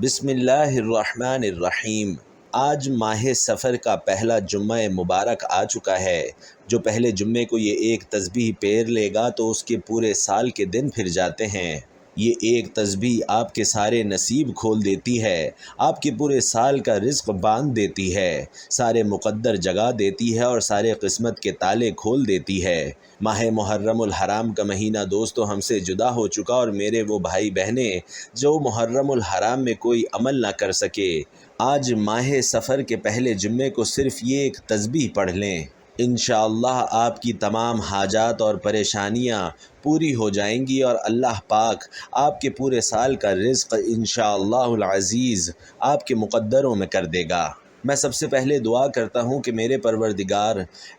بسم اللہ الرحمن الرحیم۔ آج ماہ سفر کا پہلا جمعہ مبارک آ چکا ہے۔ جو پہلے جمعے کو یہ ایک تسبیح پیر لے گا تو اس کے پورے سال کے دن پھر جاتے ہیں۔ یہ ایک تسبیح آپ کے سارے نصیب کھول دیتی ہے، آپ کے پورے سال کا رزق باندھ دیتی ہے، سارے مقدر جگا دیتی ہے اور سارے قسمت کے تالے کھول دیتی ہے۔ ماہ محرم الحرام کا مہینہ دوستو ہم سے جدا ہو چکا، اور میرے وہ بھائی بہنیں جو محرم الحرام میں کوئی عمل نہ کر سکے، آج ماہ سفر کے پہلے جمعے کو صرف یہ ایک تسبیح پڑھ لیں۔ انشاءاللہ آپ کی تمام حاجات اور پریشانیاں پوری ہو جائیں گی، اور اللہ پاک آپ کے پورے سال کا رزق انشاءاللہ العزیز آپ کے مقدروں میں کر دے گا۔ میں سب سے پہلے دعا کرتا ہوں کہ میرے پروردگار،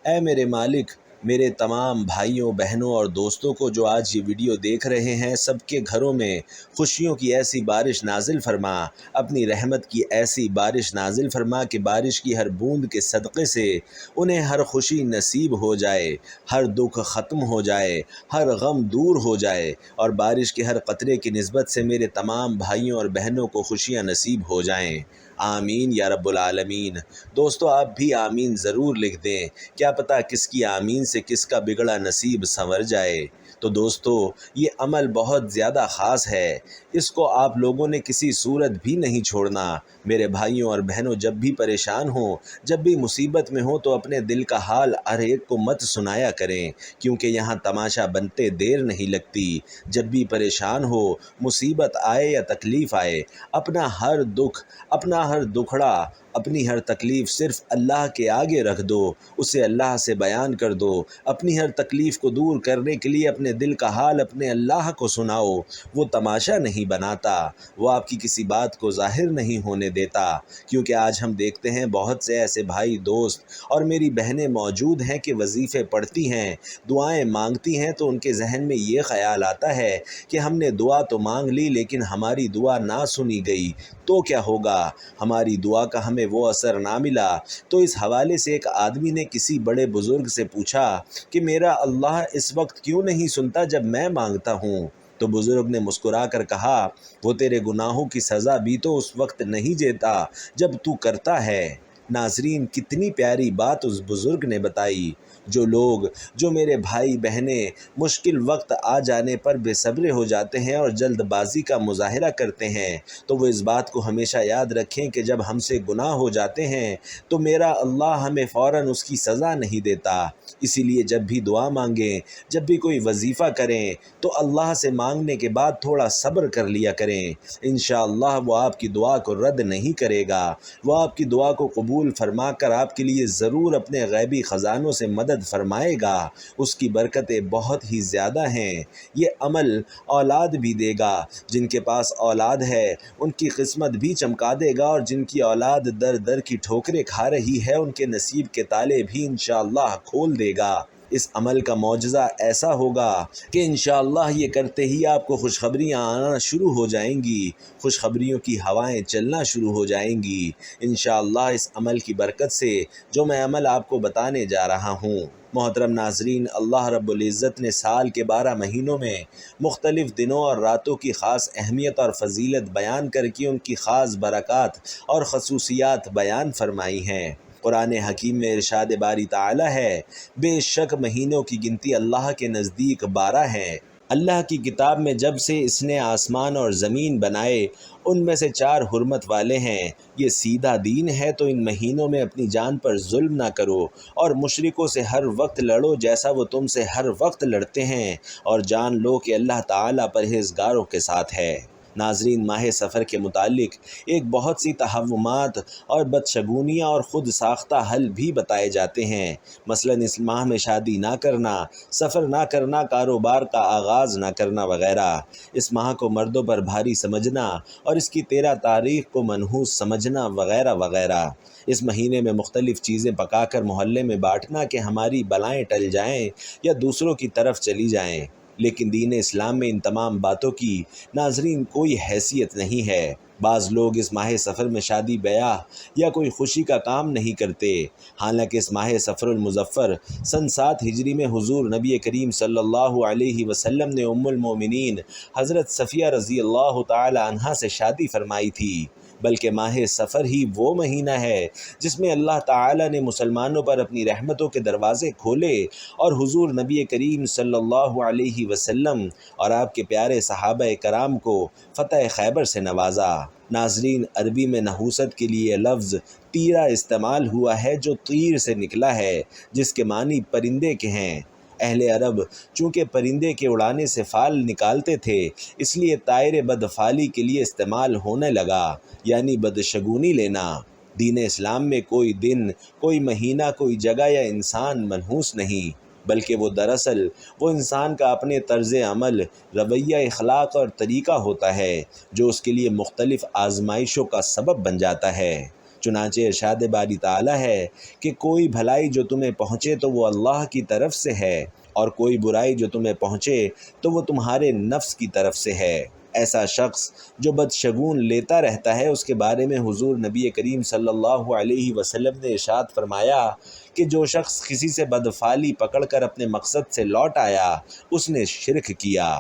اے میرے مالک، میرے تمام بھائیوں بہنوں اور دوستوں کو جو آج یہ ویڈیو دیکھ رہے ہیں، سب کے گھروں میں خوشیوں کی ایسی بارش نازل فرما، اپنی رحمت کی ایسی بارش نازل فرما کہ بارش کی ہر بوند کے صدقے سے انہیں ہر خوشی نصیب ہو جائے، ہر دکھ ختم ہو جائے، ہر غم دور ہو جائے، اور بارش کے ہر قطرے کی نسبت سے میرے تمام بھائیوں اور بہنوں کو خوشیاں نصیب ہو جائیں۔ آمین یا رب العالمین۔ دوستو آپ بھی آمین ضرور لکھ دیں، کیا پتہ کس کی آمین سے کس کا بگڑا نصیب سنور جائے۔ تو دوستو یہ عمل بہت زیادہ خاص ہے، اس کو آپ لوگوں نے کسی صورت بھی نہیں چھوڑنا۔ میرے بھائیوں اور بہنوں جب بھی پریشان ہوں، جب بھی مصیبت میں ہوں، تو اپنے دل کا حال ہر ایک کو مت سنایا کریں، کیونکہ یہاں تماشا بنتے دیر نہیں لگتی۔ جب بھی پریشان ہو، مصیبت آئے یا تکلیف آئے، اپنا ہر دکھ، اپنا ہر دکھڑا، اپنی ہر تکلیف صرف اللہ کے آگے رکھ دو، اسے اللہ سے بیان کر دو۔ اپنی ہر تکلیف کو دور کرنے کے لیے اپنے دل کا حال اپنے اللہ کو سناؤ۔ وہ تماشا نہیں بناتا، وہ آپ کی کسی بات کو ظاہر نہیں ہونے دیتا، کیونکہ آج ہم دیکھتے ہیں بہت سے ایسے بھائی دوست اور میری بہنیں موجود ہیں کہ وظیفے پڑھتی ہیں، دعائیں مانگتی ہیں، تو ان کے ذہن میں یہ خیال آتا ہے کہ ہم نے دعا تو مانگ لی لیکن ہماری دعا نہ سنی گئی تو کیا ہوگا، ہماری دعا کا ہمیں وہ اثر نہ ملا۔ تو اس حوالے سے ایک آدمی نے کسی بڑے بزرگ سے پوچھا کہ میرا اللہ اس وقت کیوں نہیں سنتا جب میں مانگتا ہوں؟ تو بزرگ نے مسکرا کر کہا، وہ تیرے گناہوں کی سزا بھی تو اس وقت نہیں دیتا جب تو کرتا ہے۔ ناظرین کتنی پیاری بات اس بزرگ نے بتائی۔ جو میرے بھائی بہنیں مشکل وقت آ جانے پر بے صبر ہو جاتے ہیں اور جلد بازی کا مظاہرہ کرتے ہیں، تو وہ اس بات کو ہمیشہ یاد رکھیں کہ جب ہم سے گناہ ہو جاتے ہیں تو میرا اللہ ہمیں فوراً اس کی سزا نہیں دیتا۔ اسی لیے جب بھی دعا مانگیں، جب بھی کوئی وظیفہ کریں، تو اللہ سے مانگنے کے بعد تھوڑا صبر کر لیا کریں۔ انشاءاللہ وہ آپ کی دعا کو رد نہیں کرے گا، وہ آپ کی دعا کو قبول فرما کر آپ کے لیے ضرور اپنے غیبی خزانوں سے مدد فرمائے گا۔ اس کی برکتیں بہت ہی زیادہ ہیں۔ یہ عمل اولاد بھی دے گا، جن کے پاس اولاد ہے ان کی قسمت بھی چمکا دے گا، اور جن کی اولاد در در کی ٹھوکریں کھا رہی ہے ان کے نصیب کے تالے بھی انشاءاللہ کھول دے گا۔ اس عمل کا معجزہ ایسا ہوگا کہ انشاءاللہ یہ کرتے ہی آپ کو خوشخبریاں آنا شروع ہو جائیں گی، خوشخبریوں کی ہوائیں چلنا شروع ہو جائیں گی۔ انشاءاللہ اس عمل کی برکت سے جو میں عمل آپ کو بتانے جا رہا ہوں، محترم ناظرین، اللہ رب العزت نے سال کے 12 مہینوں میں مختلف دنوں اور راتوں کی خاص اہمیت اور فضیلت بیان کر کے ان کی خاص برکات اور خصوصیات بیان فرمائی ہیں۔ قرآن حکیم میں ارشاد باری تعالی ہے، بے شک مہینوں کی گنتی اللہ کے نزدیک 12 ہیں۔ اللہ کی کتاب میں جب سے اس نے آسمان اور زمین بنائے ان میں سے 4 حرمت والے ہیں۔ یہ سیدھا دین ہے، تو ان مہینوں میں اپنی جان پر ظلم نہ کرو اور مشرکوں سے ہر وقت لڑو جیسا وہ تم سے ہر وقت لڑتے ہیں، اور جان لو کہ اللہ تعالیٰ پرہیزگاروں کے ساتھ ہے۔ ناظرین ماہ سفر کے متعلق ایک بہت سی توہمات اور بدشگونیاں اور خود ساختہ حل بھی بتائے جاتے ہیں، مثلا اس ماہ میں شادی نہ کرنا، سفر نہ کرنا، کاروبار کا آغاز نہ کرنا وغیرہ، اس ماہ کو مردوں پر بھاری سمجھنا اور اس کی 13 تاریخ کو منحوس سمجھنا وغیرہ وغیرہ۔ اس مہینے میں مختلف چیزیں پکا کر محلے میں بانٹنا کہ ہماری بلائیں ٹل جائیں یا دوسروں کی طرف چلی جائیں، لیکن دین اسلام میں ان تمام باتوں کی ناظرین کوئی حیثیت نہیں ہے۔ بعض لوگ اس ماہ سفر میں شادی بیاہ یا کوئی خوشی کا کام نہیں کرتے، حالانکہ اس ماہ سفر المظفر سن 7 ہجری میں حضور نبی کریم صلی اللہ علیہ وسلم نے ام المومنین حضرت صفیہ رضی اللہ تعالی عنہا سے شادی فرمائی تھی، بلکہ ماہ سفر ہی وہ مہینہ ہے جس میں اللہ تعالی نے مسلمانوں پر اپنی رحمتوں کے دروازے کھولے اور حضور نبی کریم صلی اللہ علیہ وسلم اور آپ کے پیارے صحابہ کرام کو فتح خیبر سے نوازا۔ ناظرین، عربی میں نحوست کے لیے لفظ تیرا استعمال ہوا ہے جو طیر سے نکلا ہے، جس کے معنی پرندے کے ہیں۔ اہل عرب چونکہ پرندے کے اڑانے سے فال نکالتے تھے، اس لیے طائر بدفالی کے لیے استعمال ہونے لگا، یعنی بدشگونی لینا۔ دین اسلام میں کوئی دن، کوئی مہینہ، کوئی جگہ یا انسان منحوس نہیں، بلکہ وہ دراصل وہ انسان کا اپنے طرز عمل، رویہ، اخلاق اور طریقہ ہوتا ہے جو اس کے لیے مختلف آزمائشوں کا سبب بن جاتا ہے۔ چنانچہ ارشاد باری تعالیٰ ہے کہ کوئی بھلائی جو تمہیں پہنچے تو وہ اللہ کی طرف سے ہے، اور کوئی برائی جو تمہیں پہنچے تو وہ تمہارے نفس کی طرف سے ہے۔ ایسا شخص جو بدشگون لیتا رہتا ہے، اس کے بارے میں حضور نبی کریم صلی اللہ علیہ وسلم نے ارشاد فرمایا کہ جو شخص کسی سے بدفعلی پکڑ کر اپنے مقصد سے لوٹ آیا، اس نے شرک کیا۔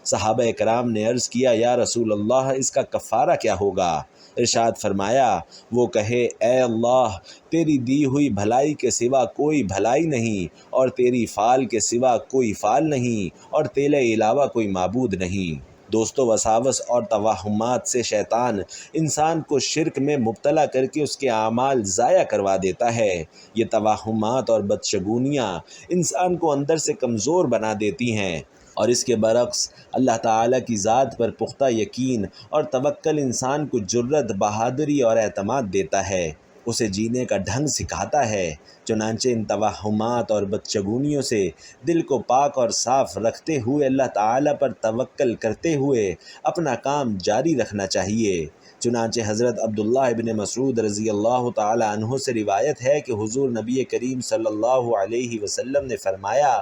صحابہ کرام نے عرض کیا، یا رسول اللہ، اس کا کفارہ کیا ہوگا؟ ارشاد فرمایا، وہ کہے، اے اللہ، تیری دی ہوئی بھلائی کے سوا کوئی بھلائی نہیں، اور تیری فال کے سوا کوئی فال نہیں، اور تیرے علاوہ کوئی معبود نہیں۔ دوستو، وساوس اور توہمات سے شیطان انسان کو شرک میں مبتلا کر کے اس کے اعمال ضائع کروا دیتا ہے۔ یہ توہمات اور بدشگونیاں انسان کو اندر سے کمزور بنا دیتی ہیں، اور اس کے برعکس اللہ تعالیٰ کی ذات پر پختہ یقین اور توکل انسان کو جرأت، بہادری اور اعتماد دیتا ہے، اسے جینے کا ڈھنگ سکھاتا ہے۔ چنانچہ ان توہمات اور بدشگونیوں سے دل کو پاک اور صاف رکھتے ہوئے اللہ تعالیٰ پر توکل کرتے ہوئے اپنا کام جاری رکھنا چاہیے۔ چنانچہ حضرت عبداللہ ابن مسعود رضی اللہ تعالی عنہ سے روایت ہے کہ حضور نبی کریم صلی اللہ علیہ وسلم نے فرمایا،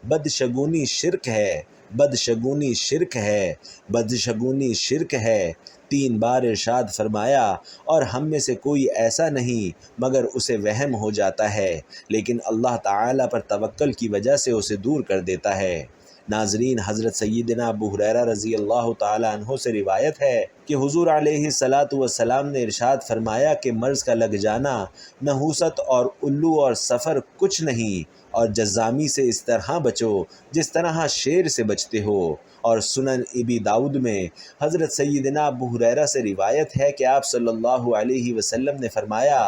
بدشگونی شرک ہے، بدشگونی شرک ہے، بدشگونی شرک ہے۔ 3 بار ارشاد فرمایا، اور ہم میں سے کوئی ایسا نہیں مگر اسے وہم ہو جاتا ہے، لیکن اللہ تعالیٰ پر توکل کی وجہ سے اسے دور کر دیتا ہے۔ ناظرین، حضرت سیدنا ابو ہریرہ رضی اللہ تعالی عنہ سے روایت ہے کہ حضور علیہ الصلاۃ والسلام نے ارشاد فرمایا کہ مرض کا لگ جانا، نحوست اور الو اور سفر کچھ نہیں، اور جذامی سے اس طرح بچو جس طرح شیر سے بچتے ہو۔ اور سنن ابی داؤد میں حضرت سیدنا ابو ہریرہ سے روایت ہے کہ آپ صلی اللہ علیہ وسلم نے فرمایا،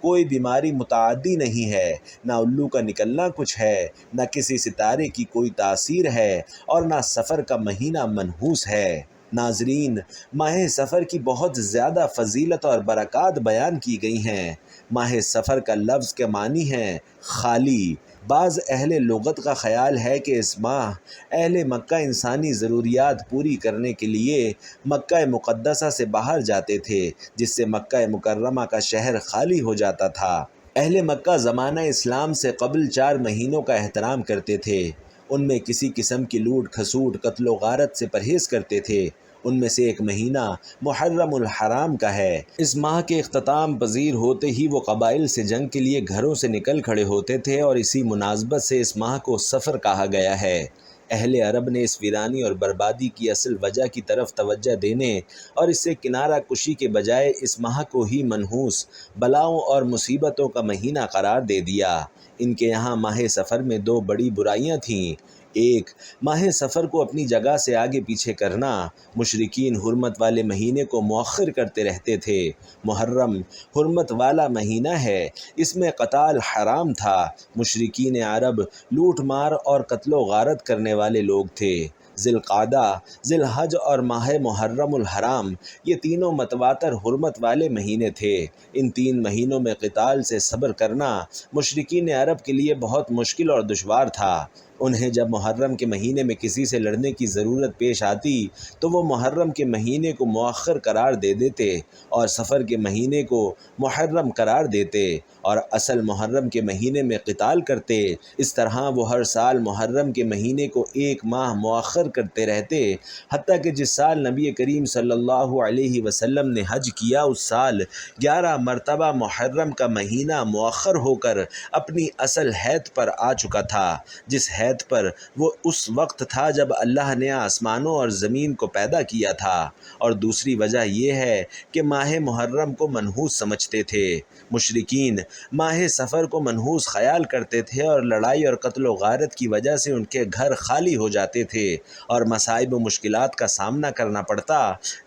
کوئی بیماری متعدی نہیں ہے، نہ الو کا نکلنا کچھ ہے، نہ کسی ستارے کی کوئی تاثیر ہے، اور نہ سفر کا مہینہ منحوس ہے۔ ناظرین، ماہ سفر کی بہت زیادہ فضیلت اور برکات بیان کی گئی ہیں۔ ماہ سفر کا لفظ کے معنی ہے خالی۔ بعض اہل لغت کا خیال ہے کہ اس ماہ اہل مکہ انسانی ضروریات پوری کرنے کے لیے مکہ مقدسہ سے باہر جاتے تھے، جس سے مکہ مکرمہ کا شہر خالی ہو جاتا تھا۔ اہل مکہ زمانہ اسلام سے قبل 4 مہینوں کا احترام کرتے تھے، ان میں کسی قسم کی لوٹ کھسوٹ، قتل و غارت سے پرہیز کرتے تھے۔ ان میں سے ایک مہینہ محرم الحرام کا ہے۔ اس ماہ کے اختتام پذیر ہوتے ہی وہ قبائل سے جنگ کے لیے گھروں سے نکل کھڑے ہوتے تھے، اور اسی مناسبت سے اس ماہ کو صفر کہا گیا ہے۔ اہل عرب نے اس ویرانی اور بربادی کی اصل وجہ کی طرف توجہ دینے اور اس سے کنارہ کشی کے بجائے اس ماہ کو ہی منحوس، بلاؤں اور مصیبتوں کا مہینہ قرار دے دیا۔ ان کے یہاں ماہ سفر میں 2 بڑی برائیاں تھیں۔ ایک، ماہ سفر کو اپنی جگہ سے آگے پیچھے کرنا۔ مشرکین حرمت والے مہینے کو مؤخر کرتے رہتے تھے۔ محرم حرمت والا مہینہ ہے، اس میں قتال حرام تھا۔ مشرکین عرب لوٹ مار اور قتل و غارت کرنے والے لوگ تھے۔ ذی القعدہ، ذی الحج اور ماہ محرم الحرام، یہ تینوں متواتر حرمت والے مہینے تھے۔ ان 3 مہینوں میں قتال سے صبر کرنا مشرکین عرب کے لیے بہت مشکل اور دشوار تھا۔ انہیں جب محرم کے مہینے میں کسی سے لڑنے کی ضرورت پیش آتی تو وہ محرم کے مہینے کو مؤخر قرار دے دیتے اور صفر کے مہینے کو محرم قرار دیتے اور اصل محرم کے مہینے میں قتال کرتے۔ اس طرح وہ ہر سال محرم کے مہینے کو ایک ماہ مؤخر کرتے رہتے، حتیٰ کہ جس سال نبی کریم صلی اللہ علیہ وسلم نے حج کیا اس سال 11 مرتبہ محرم کا مہینہ مؤخر ہو کر اپنی اصل حد پر آ چکا تھا، جس حد پر وہ اس وقت تھا جب اللہ نے آسمانوں اور زمین کو پیدا کیا تھا۔ اور دوسری وجہ یہ ہے کہ ماہ محرم کو منحوس سمجھتے تھے۔ مشرکین ماہ سفر کو منحوس خیال کرتے تھے اور لڑائی اور قتل و غارت کی وجہ سے ان کے گھر خالی ہو جاتے تھے اور مصائب و مشکلات کا سامنا کرنا پڑتا،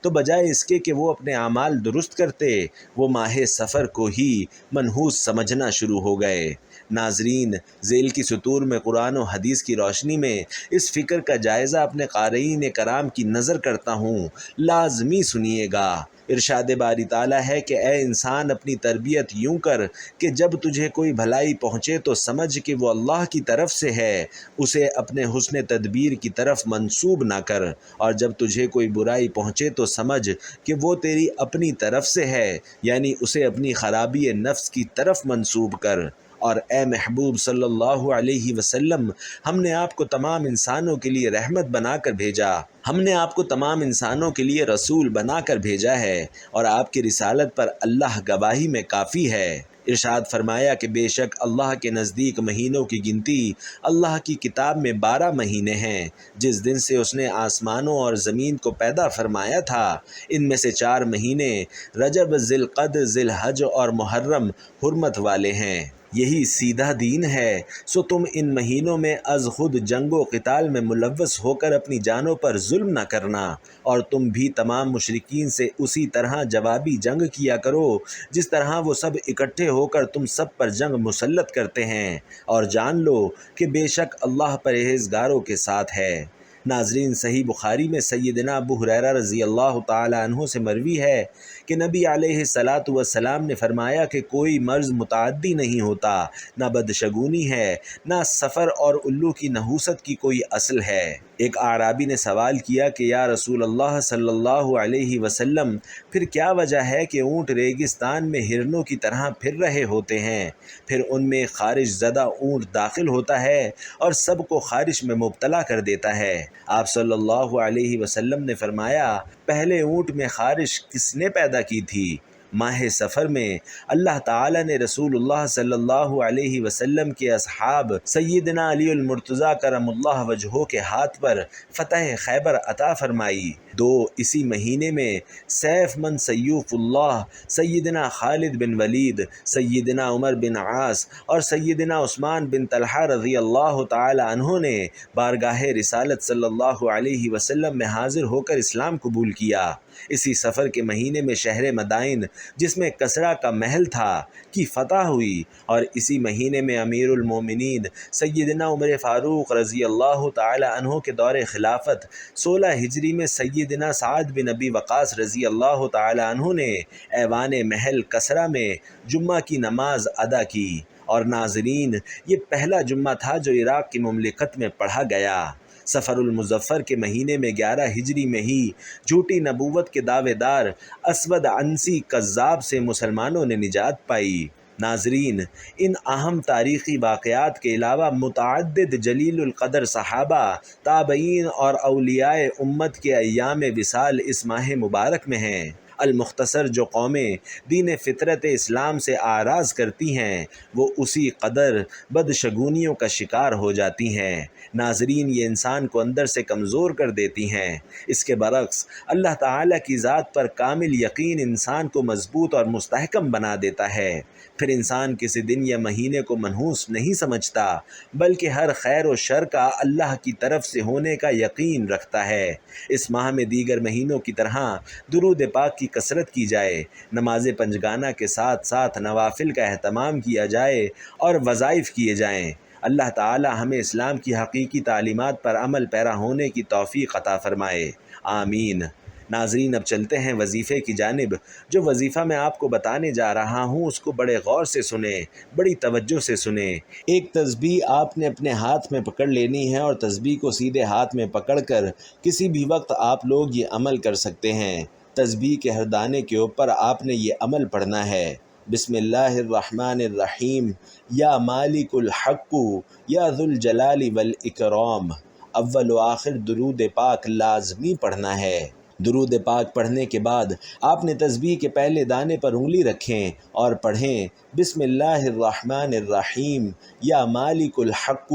تو بجائے اس کے کہ وہ اپنے اعمال درست کرتے، وہ ماہ سفر کو ہی منحوس سمجھنا شروع ہو گئے۔ ناظرین، ذیل کی سطور میں قرآن و حدیث کی روشنی میں اس فکر کا جائزہ اپنے قارئین کرام کی نظر کرتا ہوں، لازمی سنیے گا۔ ارشاد باری تعالیٰ ہے کہ اے انسان، اپنی تربیت یوں کر کہ جب تجھے کوئی بھلائی پہنچے تو سمجھ کہ وہ اللہ کی طرف سے ہے، اسے اپنے حسن تدبیر کی طرف منسوب نہ کر، اور جب تجھے کوئی برائی پہنچے تو سمجھ کہ وہ تیری اپنی طرف سے ہے، یعنی اسے اپنی خرابی نفس کی طرف منسوب کر۔ اور اے محبوب صلی اللہ علیہ وسلم، ہم نے آپ کو تمام انسانوں کے لیے رحمت بنا کر بھیجا، ہم نے آپ کو تمام انسانوں کے لیے رسول بنا کر بھیجا ہے، اور آپ کی رسالت پر اللہ گواہی میں کافی ہے۔ ارشاد فرمایا کہ بے شک اللہ کے نزدیک مہینوں کی گنتی اللہ کی کتاب میں 12 مہینے ہیں، جس دن سے اس نے آسمانوں اور زمین کو پیدا فرمایا تھا۔ ان میں سے 4 مہینے رجب، ذی القعدہ، ذی الحج اور محرم حرمت والے ہیں۔ یہی سیدھا دین ہے، سو تم ان مہینوں میں از خود جنگ و قتال میں ملوث ہو کر اپنی جانوں پر ظلم نہ کرنا، اور تم بھی تمام مشرکین سے اسی طرح جوابی جنگ کیا کرو جس طرح وہ سب اکٹھے ہو کر تم سب پر جنگ مسلط کرتے ہیں، اور جان لو کہ بے شک اللہ پرہیزگاروں کے ساتھ ہے۔ ناظرین، صحیح بخاری میں سیدنا ابو ہریرہ رضی اللہ تعالی عنہ سے مروی ہے کہ نبی علیہ الصلاۃ والسلام نے فرمایا کہ کوئی مرض متعدی نہیں ہوتا، نہ بدشگونی ہے، نہ سفر اور الو کی نحوست کی کوئی اصل ہے۔ ایک اعرابی نے سوال کیا کہ یا رسول اللہ صلی اللہ علیہ وسلم، پھر کیا وجہ ہے کہ اونٹ ریگستان میں ہرنوں کی طرح پھر رہے ہوتے ہیں، پھر ان میں خارش زدہ اونٹ داخل ہوتا ہے اور سب کو خارش میں مبتلا کر دیتا ہے؟ آپ صلی اللہ علیہ وسلم نے فرمایا، پہلے اونٹ میں خارش کس نے پیدا کی تھی؟ ماہ سفر میں اللہ تعالی نے رسول اللہ صلی اللہ علیہ وسلم کے اصحاب سیدنا علی المرتضیٰ کرم اللہ وجہہ کے ہاتھ پر فتح خیبر عطا فرمائی۔ اسی مہینے میں سیف من سیوف اللہ سیدنا خالد بن ولید، سیدنا عمر بن عاص اور سیدنا عثمان بن طلحہ رضی اللہ تعالی عنہ نے بارگاہ رسالت صلی اللہ علیہ وسلم میں حاضر ہو کر اسلام قبول کیا۔ اسی سفر کے مہینے میں شہر مدائن، جس میں کسریٰ کا محل تھا، کی فتح ہوئی، اور اسی مہینے میں امیر المومنین سیدنا عمر فاروق رضی اللہ تعالی عنہ کے دور خلافت 16 ہجری میں سیدنا سعد بن ابی وقاص رضی اللہ تعالی عنہ نے ایوان محل کسریٰ میں جمعہ کی نماز ادا کی۔ اور ناظرین، یہ پہلا جمعہ تھا جو عراق کی مملکت میں پڑھا گیا۔ سفر المظفر کے مہینے میں 11 ہجری میں ہی جھوٹی نبوت کے دعوے دار اسود عنسی کذاب سے مسلمانوں نے نجات پائی۔ ناظرین، ان اہم تاریخی واقعات کے علاوہ متعدد جلیل القدر صحابہ، تابعین اور اولیاء امت کے ایام وصال اس ماہ مبارک میں ہیں۔ المختصر، جو قومیں دین فطرت اسلام سے آراز کرتی ہیں وہ اسی قدر بدشگونیوں کا شکار ہو جاتی ہیں۔ ناظرین، یہ انسان کو اندر سے کمزور کر دیتی ہیں۔ اس کے برعکس اللہ تعالیٰ کی ذات پر کامل یقین انسان کو مضبوط اور مستحکم بنا دیتا ہے۔ پھر انسان کسی دن یا مہینے کو منحوس نہیں سمجھتا، بلکہ ہر خیر و شر کا اللہ کی طرف سے ہونے کا یقین رکھتا ہے۔ اس ماہ میں دیگر مہینوں کی طرح درود پاک کی کثرت کی جائے، نماز پنجگانہ کے ساتھ ساتھ نوافل کا اہتمام کیا جائے اور وظائف کیے جائیں۔ اللہ تعالی ہمیں اسلام کی حقیقی تعلیمات پر عمل پیرا ہونے کی توفیق عطا فرمائے، آمین۔ ناظرین اب چلتے ہیں وظیفے کی جانب۔ جو وظیفہ میں آپ کو بتانے جا رہا ہوں اس کو بڑے غور سے سنیں، بڑی توجہ سے سنیں۔ ایک تسبیح آپ نے اپنے ہاتھ میں پکڑ لینی ہے اور تسبیح کو سیدھے ہاتھ میں پکڑ کر کسی بھی وقت آپ لوگ یہ عمل کر سکتے ہیں۔ تسبیح کے ہر دانے کے اوپر آپ نے یہ عمل پڑھنا ہے۔ بسم اللہ الرحمن الرحیم، یا مالک الحق یا ذو الجلال والاکرام۔ اول و آخر درود پاک لازمی پڑھنا ہے۔ درود پاک پڑھنے کے بعد آپ نے تسبیح کے پہلے دانے پر انگلی رکھیں اور پڑھیں بسم اللہ الرحمن الرحیم، یا مالک الحق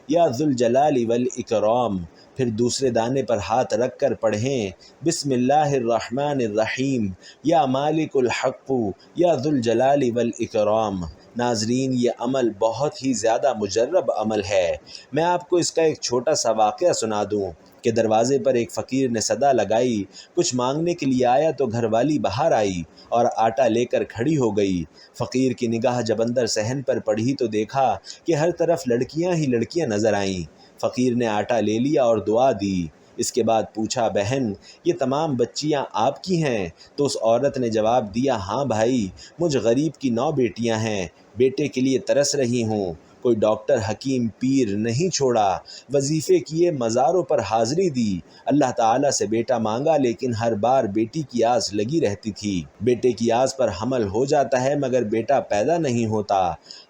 یا ذو الجلال والاکرام۔ پھر دوسرے دانے پر ہاتھ رکھ کر پڑھیں بسم اللہ الرحمن الرحیم، یا مالک الحق یا ذو الجلال والاکرام۔ ناظرین یہ عمل بہت ہی زیادہ مجرب عمل ہے۔ میں آپ کو اس کا ایک چھوٹا سا واقعہ سنا دوں کہ دروازے پر ایک فقیر نے صدا لگائی، کچھ مانگنے کے لیے آیا تو گھر والی باہر آئی اور آٹا لے کر کھڑی ہو گئی۔ فقیر کی نگاہ جب اندر صحن پر پڑھی تو دیکھا کہ ہر طرف لڑکیاں ہی لڑکیاں نظر آئیں۔ فقیر نے آٹا لے لیا اور دعا دی۔ اس کے بعد پوچھا بہن یہ تمام بچیاں آپ کی ہیں؟ تو اس عورت نے جواب دیا ہاں بھائی، مجھ غریب کی 9 بیٹیاں ہیں، بیٹے کے لیے ترس رہی ہوں، کوئی ڈاکٹر حکیم پیر نہیں چھوڑا، وظیفے کیے، مزاروں پر حاضری دی، اللہ تعالیٰ سے بیٹا مانگا لیکن ہر بار بیٹی کی آس لگی رہتی تھی، بیٹے کی آس پر حمل ہو جاتا ہے مگر بیٹا پیدا نہیں ہوتا،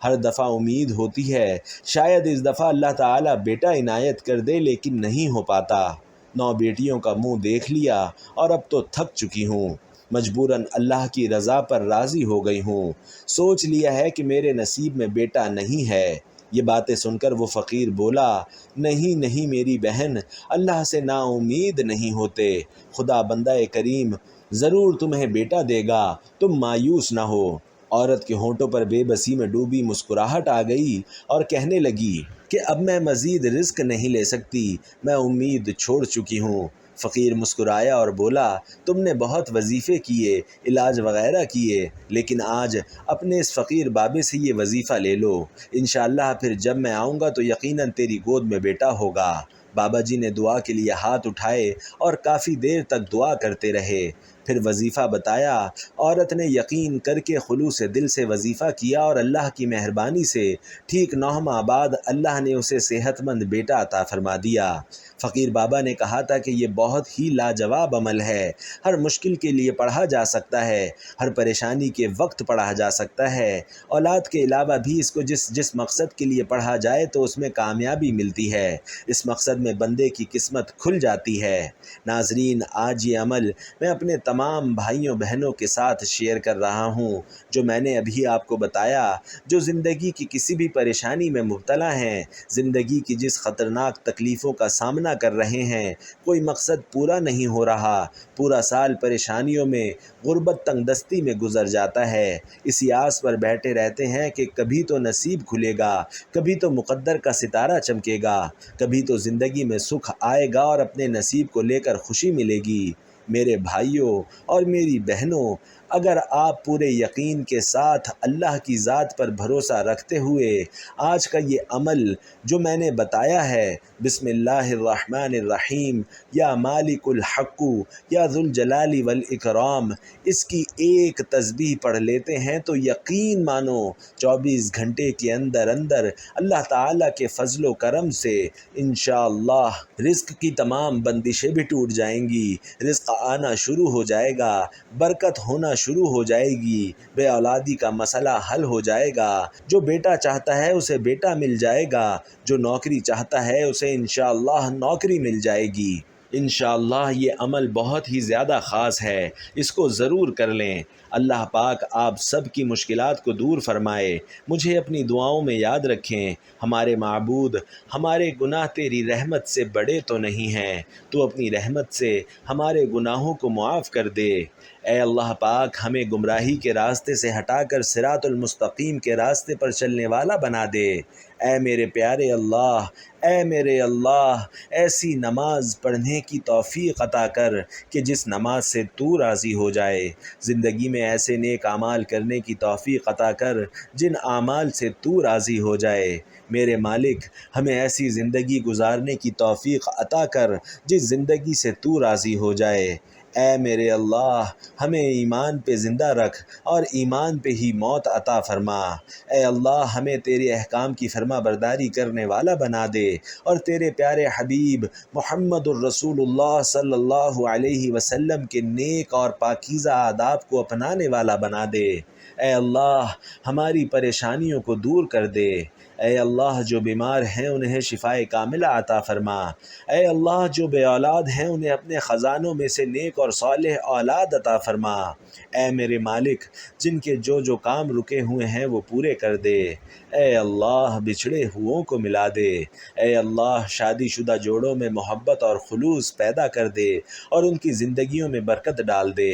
ہر دفعہ امید ہوتی ہے شاید اس دفعہ اللہ تعالیٰ بیٹا عنایت کر دے لیکن نہیں ہو پاتا، 9 بیٹیوں کا منہ دیکھ لیا اور اب تو تھک چکی ہوں، مجبوراً اللہ کی رضا پر راضی ہو گئی ہوں، سوچ لیا ہے کہ میرے نصیب میں بیٹا نہیں ہے۔ یہ باتیں سن کر وہ فقیر بولا نہیں نہیں میری بہن، اللہ سے نا امید نہیں ہوتے، خدا بندہ کریم ضرور تمہیں بیٹا دے گا، تم مایوس نہ ہو۔ عورت کے ہونٹوں پر بے بسی میں ڈوبی مسکراہٹ آ گئی اور کہنے لگی کہ اب میں مزید رزق نہیں لے سکتی، میں امید چھوڑ چکی ہوں۔ فقیر مسکرایا اور بولا تم نے بہت وظیفے کیے، علاج وغیرہ کیے، لیکن آج اپنے اس فقیر بابے سے یہ وظیفہ لے لو، انشاءاللہ پھر جب میں آؤں گا تو یقیناً تیری گود میں بیٹا ہوگا۔ بابا جی نے دعا کے لیے ہاتھ اٹھائے اور کافی دیر تک دعا کرتے رہے، پھر وظیفہ بتایا۔ عورت نے یقین کر کے خلوص دل سے وظیفہ کیا اور اللہ کی مہربانی سے ٹھیک 9 ماہ بعد اللہ نے اسے صحت مند بیٹا عطا فرما دیا۔ فقیر بابا نے کہا تھا کہ یہ بہت ہی لاجواب عمل ہے، ہر مشکل کے لیے پڑھا جا سکتا ہے، ہر پریشانی کے وقت پڑھا جا سکتا ہے، اولاد کے علاوہ بھی اس کو جس مقصد کے لیے پڑھا جائے تو اس میں کامیابی ملتی ہے، اس مقصد میں بندے کی قسمت کھل جاتی ہے۔ ناظرین آج یہ عمل میں اپنے تمام بھائیوں بہنوں کے ساتھ شیئر کر رہا ہوں جو میں نے ابھی آپ کو بتایا، جو زندگی کی کسی بھی پریشانی میں مبتلا ہیں، زندگی کی جس خطرناک تکلیفوں کا سامنا کر رہے ہیں، کوئی مقصد پورا نہیں ہو رہا، پورا سال پریشانیوں میں، غربت تنگ دستی میں گزر جاتا ہے، اسی آس پر بیٹھے رہتے ہیں کہ کبھی تو نصیب کھلے گا، کبھی تو مقدر کا ستارہ چمکے گا، کبھی تو زندگی میں سکھ آئے گا اور اپنے نصیب کو لے کر خوشی ملے گی۔ میرے بھائیوں اور میری بہنوں، اگر آپ پورے یقین کے ساتھ اللہ کی ذات پر بھروسہ رکھتے ہوئے آج کا یہ عمل جو میں نے بتایا ہے بسم اللہ الرحمن الرحیم، یا مالک الحق یا ذو الجلال والاکرام، اس کی ایک تسبیح پڑھ لیتے ہیں تو یقین مانو 24 گھنٹے کے اندر اندر اللہ تعالیٰ کے فضل و کرم سے انشاءاللہ رزق کی تمام بندشیں بھی ٹوٹ جائیں گی، رزق آنا شروع ہو جائے گا، برکت ہونا شروع ہو جائے گی، بے اولادی کا مسئلہ حل ہو جائے گا، جو بیٹا چاہتا ہے اسے بیٹا مل جائے گا، جو نوکری چاہتا ہے اسے انشاءاللہ نوکری مل جائے گی۔ انشاءاللہ یہ عمل بہت ہی زیادہ خاص ہے، اس کو ضرور کر لیں۔ اللہ پاک آپ سب کی مشکلات کو دور فرمائے، مجھے اپنی دعاؤں میں یاد رکھیں۔ ہمارے معبود، ہمارے گناہ تیری رحمت سے بڑے تو نہیں ہیں، تو اپنی رحمت سے ہمارے گناہوں کو معاف کر دے۔ اے اللہ پاک ہمیں گمراہی کے راستے سے ہٹا کر صراط المستقیم کے راستے پر چلنے والا بنا دے۔ اے میرے پیارے اللہ، اے میرے اللہ، ایسی نماز پڑھنے کی توفیق عطا کر کہ جس نماز سے تو راضی ہو جائے، زندگی میں ایسے نیک اعمال کرنے کی توفیق عطا کر جن اعمال سے تو راضی ہو جائے۔ میرے مالک ہمیں ایسی زندگی گزارنے کی توفیق عطا کر جس زندگی سے تو راضی ہو جائے۔ اے میرے اللہ ہمیں ایمان پہ زندہ رکھ اور ایمان پہ ہی موت عطا فرما۔ اے اللہ ہمیں تیرے احکام کی فرما برداری کرنے والا بنا دے اور تیرے پیارے حبیب محمد الرسول اللہ صلی اللہ علیہ وسلم کے نیک اور پاکیزہ آداب کو اپنانے والا بنا دے۔ اے اللہ ہماری پریشانیوں کو دور کر دے۔ اے اللہ جو بیمار ہیں انہیں شفائے کاملہ عطا فرما۔ اے اللہ جو بے اولاد ہیں انہیں اپنے خزانوں میں سے نیک اور صالح اولاد عطا فرما۔ اے میرے مالک جن کے جو کام رکے ہوئے ہیں وہ پورے کر دے۔ اے اللہ بچھڑے ہوئوں کو ملا دے۔ اے اللہ شادی شدہ جوڑوں میں محبت اور خلوص پیدا کر دے اور ان کی زندگیوں میں برکت ڈال دے۔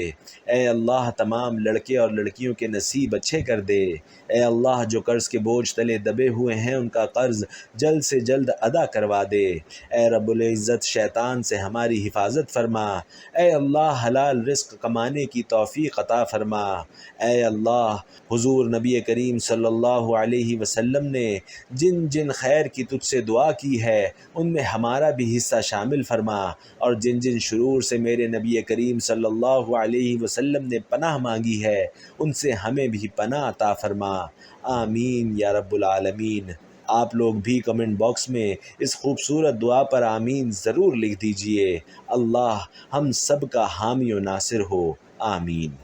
اے اللہ تمام لڑکے اور لڑکیوں کے نصیب اچھے کر دے۔ اے اللہ جو قرض کے بوجھ تلے دبے ہوئے ہیں ان کا قرض جلد سے جلد ادا کروا دے۔ اے رب العزت شیطان سے ہماری حفاظت فرما۔ اے اللہ حلال رزق کمانے کی توفیق عطا فرما۔ اے اللہ حضور نبی کریم صلی اللہ علیہ وسلم نے جن جن خیر کی تجھ سے دعا کی ہے ان میں ہمارا بھی حصہ شامل فرما، اور جن جن شرور سے میرے نبی کریم صلی اللہ علیہ وسلم نے پناہ مانگی ہے ان سے ہمیں بھی پناہ عطا فرما۔ آمین یا رب العالمین۔ آپ لوگ بھی کمنٹ باکس میں اس خوبصورت دعا پر آمین ضرور لکھ دیجئے۔ اللہ ہم سب کا حامی و ناصر ہو، آمین۔